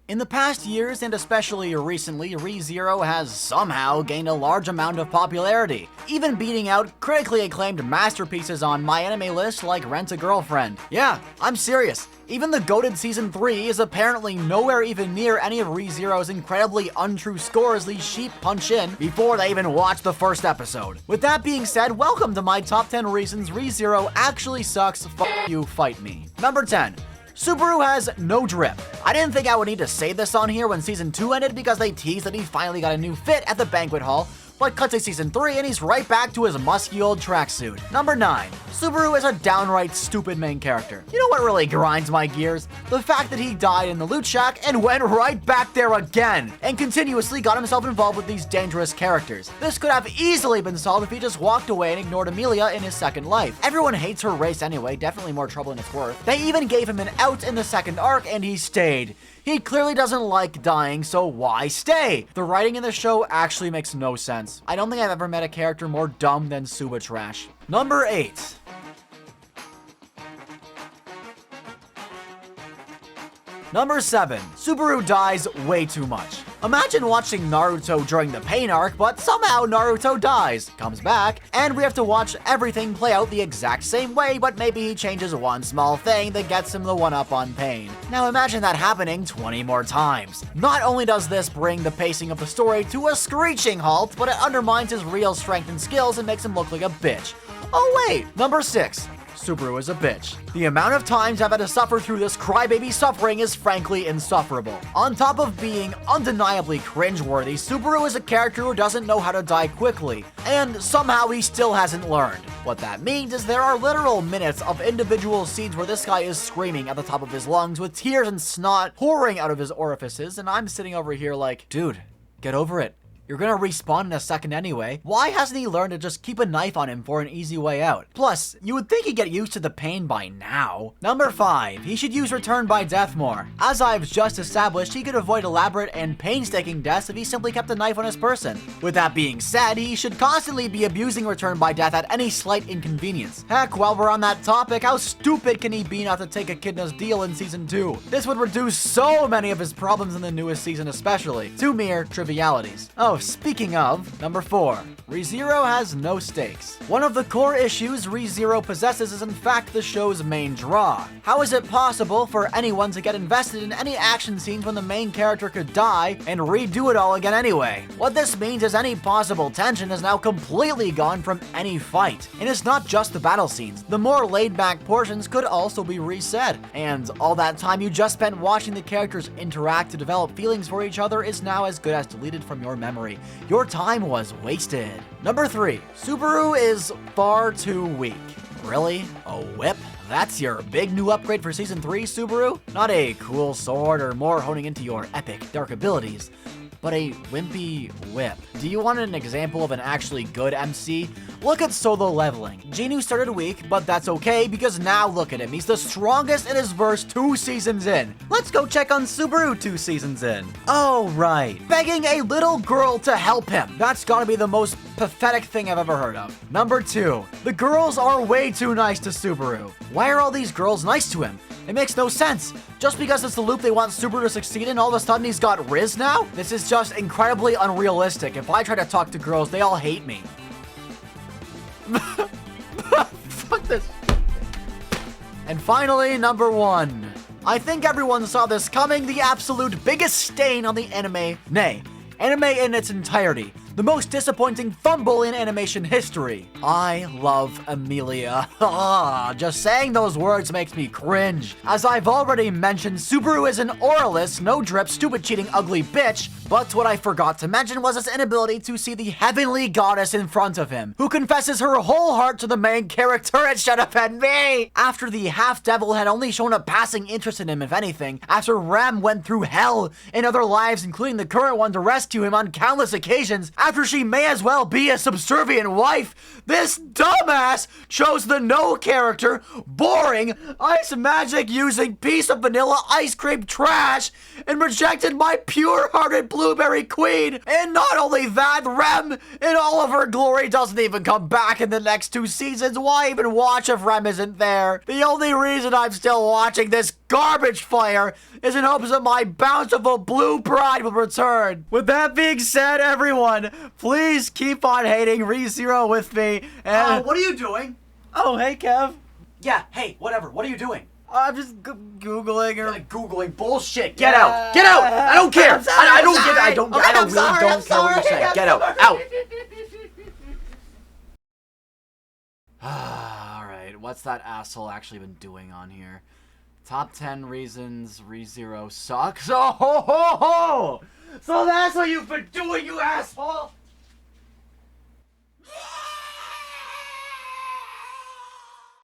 In the past years, and especially recently, ReZero has somehow gained a large amount of popularity, even beating out critically acclaimed masterpieces on my anime list like Rent a Girlfriend. Yeah, I'm serious. Even the goated Season 3 is apparently nowhere even near any of ReZero's incredibly untrue scores these sheep punch in before they even watch the first episode. With that being said, welcome to my top 10 reasons ReZero actually sucks. F you, fight me. Number 10. Subaru has no drip. I didn't think I would need to say this on here when Season 2 ended because they teased that he finally got a new fit at the banquet hall, but cut to Season 3 and he's right back to his musky old tracksuit. Number 9. Subaru is a downright stupid main character. You know what really grinds my gears? The fact that he died in the loot shack and went right back there again, and continuously got himself involved with these dangerous characters. This could have easily been solved if he just walked away and ignored Emilia in his second life. Everyone hates her race anyway, definitely more trouble than it's worth. They even gave him an out in the second arc and he stayed. He clearly doesn't like dying, so why stay? The writing in the show actually makes no sense. I don't think I've ever met a character more dumb than Suba Trash. Number 8. Number 7. Subaru dies way too much. Imagine watching Naruto during the pain arc, but somehow Naruto dies, comes back, and we have to watch everything play out the exact same way, but maybe he changes one small thing that gets him the one-up on pain. Now imagine that happening 20 more times. Not only does this bring the pacing of the story to a screeching halt, but it undermines his real strength and skills and makes him look like a bitch. Oh wait, number 6. Subaru is a bitch. The amount of times I've had to suffer through this crybaby suffering is frankly insufferable. On top of being undeniably cringeworthy, Subaru is a character who doesn't know how to die quickly, and somehow he still hasn't learned. What that means is there are literal minutes of individual scenes where this guy is screaming at the top of his lungs with tears and snot pouring out of his orifices, and I'm sitting over here like, dude, get over it. You're gonna respawn in a second anyway. Why hasn't he learned to just keep a knife on him for an easy way out? Plus, you would think he'd get used to the pain by now. Number 5. He should use Return by Death more. As I've just established, he could avoid elaborate and painstaking deaths if he simply kept a knife on his person. With that being said, he should constantly be abusing Return by Death at any slight inconvenience. Heck, while we're on that topic, how stupid can he be not to take Echidna's deal in Season 2? This would reduce so many of his problems in the newest season especially, to mere trivialities. Oh, speaking of, number 4. ReZero has no stakes. One of the core issues ReZero possesses is in fact the show's main draw. How is it possible for anyone to get invested in any action scenes when the main character could die and redo it all again anyway? What this means is any possible tension is now completely gone from any fight. And it's not just the battle scenes. The more laid-back portions could also be reset. And all that time you just spent watching the characters interact to develop feelings for each other is now as good as deleted from your memory. Your time was wasted. Number 3. Subaru is far too weak. Really? A whip? That's your big new upgrade for Season 3, Subaru? Not a cool sword or more honing into your epic dark abilities, but a wimpy whip. Do you want an example of an actually good MC? Look at Solo Leveling. Genu started weak, but that's okay because now look at him. He's the strongest in his verse 2 seasons in. Let's go check on Subaru 2 seasons in. Oh, right. Begging a little girl to help him. That's gotta be the most pathetic thing I've ever heard of. Number 2. The girls are way too nice to Subaru. Why are all these girls nice to him? It makes no sense. Just because it's the loop they want Subaru to succeed in, all of a sudden he's got Riz now? This is just incredibly unrealistic. If I try to talk to girls, they all hate me. Fuck this. And finally, number 1. I think everyone saw this coming, the absolute biggest stain on the anime in its entirety. The most disappointing fumble in animation history. I love Emilia. Just saying those words makes me cringe. As I've already mentioned, Subaru is an oralist, no drip, stupid cheating, ugly bitch. But what I forgot to mention was his inability to see the heavenly goddess in front of him, who confesses her whole heart to the main character. It should have been me! After the half-devil had only shown a passing interest in him, if anything, after Rem went through hell in other lives, including the current one, to rescue him on countless occasions, after she may as well be a subservient wife, this dumbass chose the no character, boring, ice magic using piece of vanilla ice cream trash and rejected my pure-hearted blueberry queen. And not only that, Rem in all of her glory doesn't even come back in the next 2 seasons. Why even watch if Rem isn't there? The only reason I'm still watching this garbage fire is in hopes that my bountiful blue pride will return. With that being said, everyone, please keep on hating ReZero with me. And what are you doing? Oh, hey, Kev. Yeah, hey, whatever. What are you doing? I'm just Googling or Googling bullshit. Get out. Get out. I don't care. I don't get it. I don't really don't care what you're saying. Get out. Out. Alright, what's that asshole actually been doing on here? Top 10 reasons ReZero sucks. Oh ho ho ho! So that's what you've been doing, you asshole!